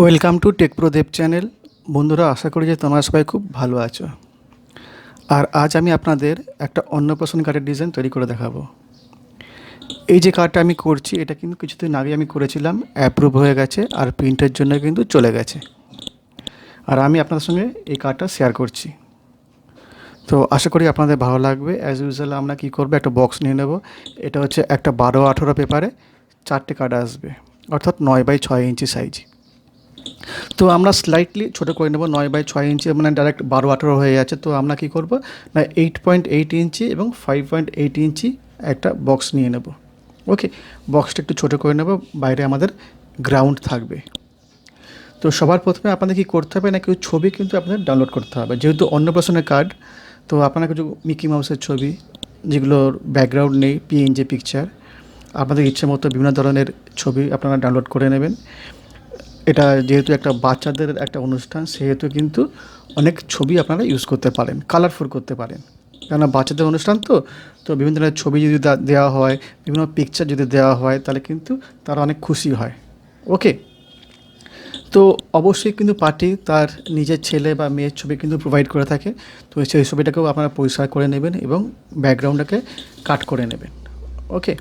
Welcome to Techpro Dev channel. বন্ধুরা, আশা করি যে তোমরা সবাই খুব ভালো আছো। আর আজ আমি আপনাদের একটা অন্নপ্রাশন কার্ডের ডিজাইন তৈরি করে দেখাবো। এই যে কার্ডটা আমি করছি, এটা কিন্তু কিছুদিন আগে আমি করেছিলাম, অ্যাপ্রুভ হয়ে গেছে আর প্রিন্টের জন্য কিন্তু চলে গেছে। আর আমি আপনাদের সঙ্গে এই কার্ডটা শেয়ার করছি। তো আশা করি আপনাদের ভালো লাগবে। অ্যাজ ইউজুয়াল আমরা কী করবো, একটা বক্স নিয়ে নেব। এটা হচ্ছে একটা 12-18 পেপারে 4টে কার্ড আসবে, অর্থাৎ 9x6 ইঞ্চি সাইজ। তো আমরা স্লাইটলি ছোটো করে নেব। 9x6 ইঞ্চি মানে ডাইরেক্ট 12-18 হয়ে যাচ্ছে। তো আমরা কী করব না, 8.8 ইঞ্চি এবং 5.8 ইঞ্চি একটা বক্স নিয়ে নেব। ওকে, বক্সটা একটু ছোটো করে নেব, বাইরে আমাদের গ্রাউন্ড থাকবে। তো সবার প্রথমে আপনাদের কী করতে হবে না, কিছু ছবি কিন্তু আপনাদের ডাউনলোড করতে হবে। যেহেতু অন্নপ্রাশনের কার্ড, তো আপনারা কিছু মিকি মাউসের ছবি, যেগুলোর ব্যাকগ্রাউন্ড নেই, পিএনজি পিকচার, আপনাদের ইচ্ছে মতো বিভিন্ন ধরনের ছবি আপনারা ডাউনলোড করে নেবেন। এটা যেহেতু একটা বাচ্চাদের একটা অনুষ্ঠান, সেহেতু কিন্তু অনেক ছবি আপনারা ইউজ করতে পারেন, কালারফুল করতে পারেন। কেননা বাচ্চাদের অনুষ্ঠান তো তো বিভিন্ন ধরনের ছবি যদি দেওয়া হয়, বিভিন্ন পিকচার যদি দেওয়া হয়, তাহলে কিন্তু তারা অনেক খুশি হয়। ওকে, তো অবশ্যই কিন্তু পার্টি তার নিজের ছেলে বা মেয়ের ছবি কিন্তু প্রোভাইড করে থাকে। তো সেই ছবিটাকেও আপনারা পরিষ্কার করে নেবেন এবং ব্যাকগ্রাউন্ডটাকে কাট করে নেবেন। ওকে,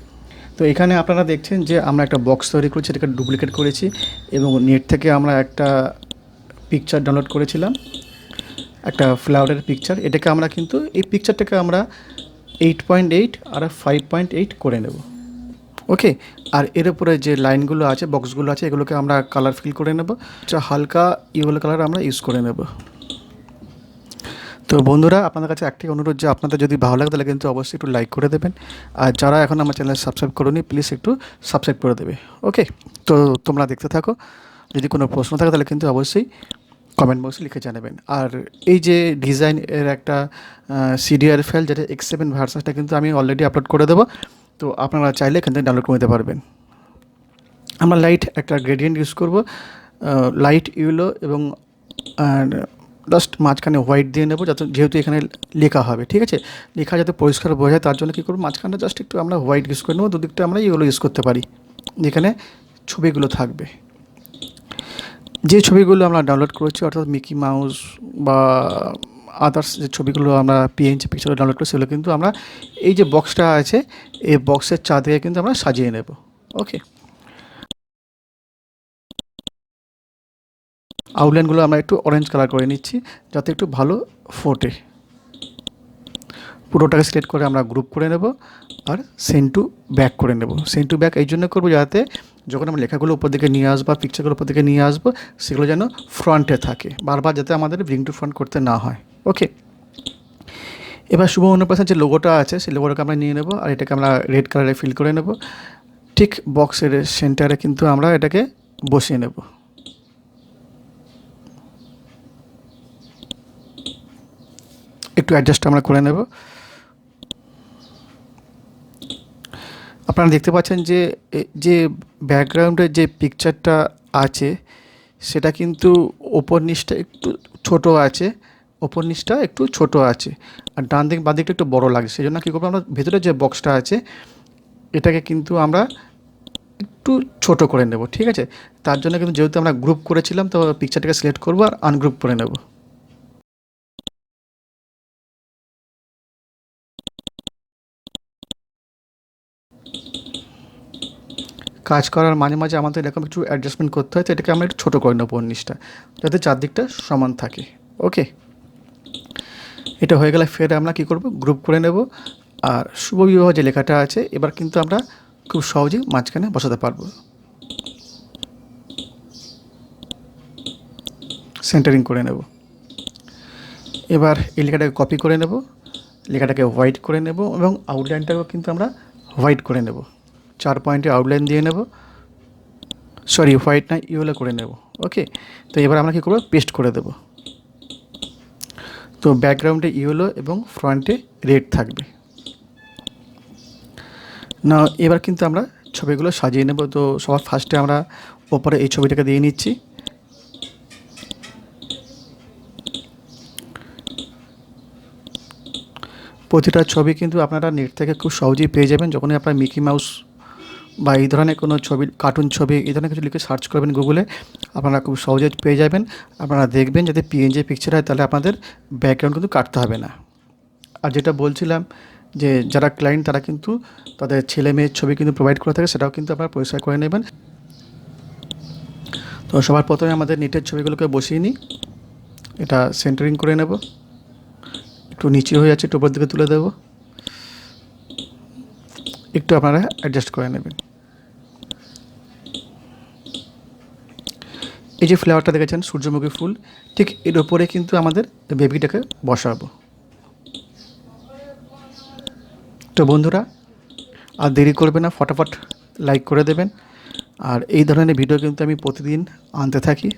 তো এখানে আপনারা দেখছেন যে আমরা একটা বক্স তৈরি করেছি, এটাকে ডুপ্লিকেট করেছি এবং নেট থেকে আমরা একটা পিকচার ডাউনলোড করেছিলাম, একটা ফ্লাওয়ারের পিকচার। এটাকে আমরা কিন্তু এই পিকচারটাকে আমরা 8.8 আর 5.8 করে নেব। ওকে, আর এর উপরে যে লাইনগুলো আছে, বক্সগুলো আছে, এগুলোকে আমরা কালার ফিল করে নেব। হালকা ইয়েলো কালার আমরা ইউজ করে নেব। তো বন্ধুরা, আপনাদের কাছে একটাই অনুরোধ, যে আপনাদের যদি ভালো লাগে তাহলে কিন্তু অবশ্যই একটু লাইক করে দেবেন। আর যারা এখন আমার চ্যানেল সাবস্ক্রাইব করোনি, প্লিজ একটু সাবস্ক্রাইব করে দেবে। ওকে, তো তোমরা দেখতে থাকো। যদি কোনো প্রশ্ন থাকে তাহলে কিন্তু অবশ্যই কমেন্ট বক্সে লিখে জানাবেন। আর এই যে ডিজাইন এর একটা CDR ফাইল, যেটা X7 ভার্সানটা কিন্তু আমি অলরেডি আপলোড করে দেবো। তো আপনারা চাইলে এখান থেকে ডাউনলোড করে নিতে পারবেন। আমরা লাইট একটা গ্রেডিয়েন্ট ইউজ করব, লাইট ইয়েলো এবং জাস্ট মাঝখানে হোয়াইট দিয়ে নেবো, যাতে যেহেতু এখানে লেখা হবে, ঠিক আছে, লেখা যাতে পরিষ্কার বোঝা যায়, তার জন্য কী করবো, মাঝখানটা জাস্ট একটু আমরা হোয়াইট ইউজ করে নেবো। দুদিকটা আমরা ইয়েলো ইউজ করতে পারি, যেখানে ছবিগুলো থাকবে। যে ছবিগুলো আমরা ডাউনলোড করেছি, অর্থাৎ মিকি মাউস বা আদার্স যে ছবিগুলো আমরা পিএনজি পিকচারে ডাউনলোড করি, সেগুলো কিন্তু আমরা এই যে বক্সটা আছে, এই বক্সের চাঁদিকে কিন্তু আমরা সাজিয়ে নেব। ওকে, আউটলাইনগুলো আমরা একটু অরেঞ্জ কালার করে নিচ্ছি, যাতে একটু ভালো ফোটে। পুরোটাকে সিলেক্ট করে আমরা গ্রুপ করে নেব আর সেন্ড টু ব্যাক করে নেব। সেন্ড টু ব্যাক এই জন্য করবো, যাতে যখন আমরা লেখাগুলো উপর দিকে নিয়ে আসবো, পিকচারগুলো উপর দিকে নিয়ে আসবো, সেগুলো যেন ফ্রন্টে থাকে, বারবার যাতে আমাদের ব্রিং টু ফ্রন্ট করতে না হয়। ওকে, এবার শুভ অন্নপ্রাশন যে লোগোটা আছে, সেই লোগোটাকে আমরা নিয়ে নেব আর এটাকে আমরা রেড কালারে ফিল করে নেব। ঠিক বক্সের সেন্টারে কিন্তু আমরা এটাকে বসিয়ে নেব। একটু অ্যাডজাস্ট আমরা করে নেব। আপনারা দেখতে পাচ্ছেন যে যে ব্যাকগ্রাউন্ডের যে পিকচারটা আছে, সেটা কিন্তু ওপর নিচটা একটু ছোট আছে, ওপর নিচটা একটু ছোট আছে, আর ডান দিক বাঁ দিকটা একটু বড় লাগছে। সেই জন্য কী করবো, আমরা ভেতরে যে বক্সটা আছে, এটাকে কিন্তু আমরা একটু ছোট করে নেব। ঠিক আছে, তার জন্য কিন্তু যেহেতু আমরা গ্রুপ করেছিলাম, তো পিকচারটাকে সিলেক্ট করবো আর আনগ্রুপ করে নেব। কাজ করার মাঝে মাঝে আমাদের এরকম কিছু অ্যাডজাস্টমেন্ট করতে হয়, তো এটাকে আমরা একটু ছোটো করে নেবো নিচটা, যাতে চারদিকটা সমান থাকে। ওকে, এটা হয়ে গেলে ফের আমরা কী করব, গ্রুপ করে নেব। আর শুভ বিবাহ যে লেখাটা আছে, এবার কিন্তু আমরা খুব সহজেই মাঝখানে বসাতে পারবো। সেন্টারিং করে নেব। এবার এই লেখাটাকে কপি করে নেব, লেখাটাকে হোয়াইট করে নেব এবং আউটলাইনটাকেও কিন্তু আমরা হোয়াইট করে নেব। 4 পয়েন্টে আউটলাইন দিয়ে নেব, সরি হোয়াইট না, ইয়েলো করে নেব। ওকে, তো এবার আমরা কী করবো, পেস্ট করে দেব। তো ব্যাকগ্রাউন্ডে ইয়েলো এবং ফ্রন্টে রেড থাকবে না। এবার কিন্তু আমরা ছবিগুলো সাজিয়ে নেব। তো সবার ফার্স্টে আমরা ওপরে এই ছবিটাকে দিয়ে নিচ্ছি। প্রতিটা ছবি কিন্তু আপনারা নেট থেকে খুব সহজেই পেয়ে যাবেন। যখনই আপনারা মিকি মাউস বা এই ধরনের কোনো ছবি, কার্টুন ছবি, এই ধরনের কিছু লিখে সার্চ করবেন গুগলে, আপনারা খুব সহজে পেয়ে যাবেন। আপনারা দেখবেন যদি পিএনজি পিকচার হয় তাহলে আপনাদের ব্যাকগ্রাউন্ড কিন্তু কাটতে হবে না। আর যেটা বলছিলাম যে যারা ক্লায়েন্ট তারা কিন্তু তাদের ছেলে মেয়ের ছবি কিন্তু প্রোভাইড করে থাকে, সেটাও কিন্তু আপনারা পরিষ্কার করে নেবেন। তো সবার প্রথমে আমাদের নিটের ছবিগুলোকে বসিয়ে নিই। এটা সেন্টারিং করে নেব, একটু নিচে হয়ে যাচ্ছে, একটু উপর দিকে তুলে দেবো, একটু আপনারা অ্যাডজাস্ট করে নেবেন। এই যে ফ্লাওয়ারটা দেখেছেন সূর্যমুখী ফুল, ঠিক এর ওপরে কিন্তু আমাদের বেবিটাকে বসাবো। তো বন্ধুরা আর দেরি করবে না, ফটাফট লাইক করে দেবেন। আর এই ধরনের ভিডিও কিন্তু আমি প্রতিদিন আনতে থাকি।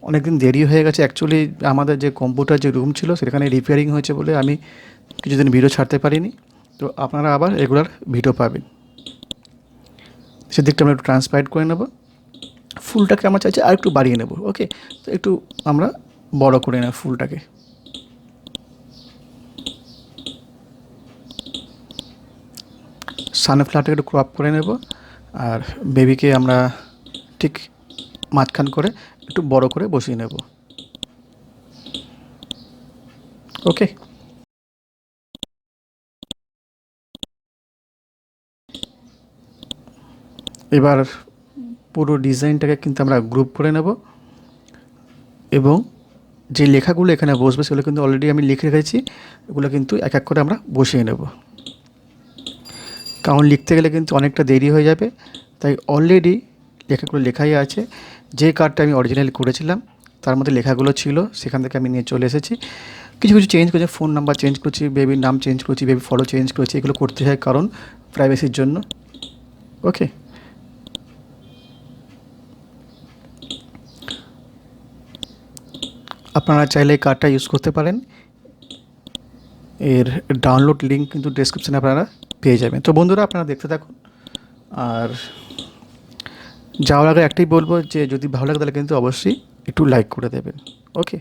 অনেক দিন দেরি হয়ে গেছে, অ্যাকচুয়ালি আমাদের যে কম্পিউটার যে রুম ছিল সেখানে রিপেয়ারিং হয়েছে বলে আমি কিছুদিন ভিডিও ছাড়তে পারিনি। তো আপনারা আবার রেগুলার ভিডিও পাবেন। সেদিকটা আমরা একটু ট্রান্সপারেন্ট করে নেব। ফুলটাকে আমরা চাইছি আর একটু বাড়িয়ে নেব। ওকে, তো একটু আমরা বড় করে নেব ফুলটাকে। সানফ্লাওয়ারটাকে একটু ক্রপ করে নেব, আর বেবিকে আমরা ঠিক মাঝখান করে একটু বড় করে বসিয়ে নেব। ওকে, এবার পুরো ডিজাইনটাকে কিন্তু আমরা গ্রুপ করে নেব, এবং যে লেখাগুলো এখানে বসবে সেগুলো কিন্তু অলরেডি আমি লিখে রেখেছি, এগুলো কিন্তু এক এক করে আমরা বসিয়ে নেব। কারণ লিখতে গেলে কিন্তু অনেকটা দেরি হয়ে যাবে, তাই অলরেডি লেখাগুলো লেখাই আছে। যে কার্ডটা আমি অরিজিনালি করেছিলাম তার মধ্যে লেখাগুলো ছিল, সেখান থেকে আমি নিয়ে চলে এসেছি। কিছু কিছু চেঞ্জ করেছি, ফোন নাম্বার চেঞ্জ করছি, বেবির নাম চেঞ্জ করছি, বেবি ফটো চেঞ্জ করেছি। এগুলো করতে হয় কারণ প্রাইভেসির জন্য। ওকে, আপনারা চাইলে এই কার্ডটা ইউজ করতে পারেন। এর ডাউনলোড লিঙ্ক কিন্তু ডেসক্রিপশানে আপনারা পেয়ে যাবেন। তো বন্ধুরা আপনারা দেখতে থাকুন। আর যাওয়ার আগে একটাই বলবো যে যদি ভালো লাগে তাহলে কিন্তু অবশ্যই একটু লাইক করে দেবেন। ওকে।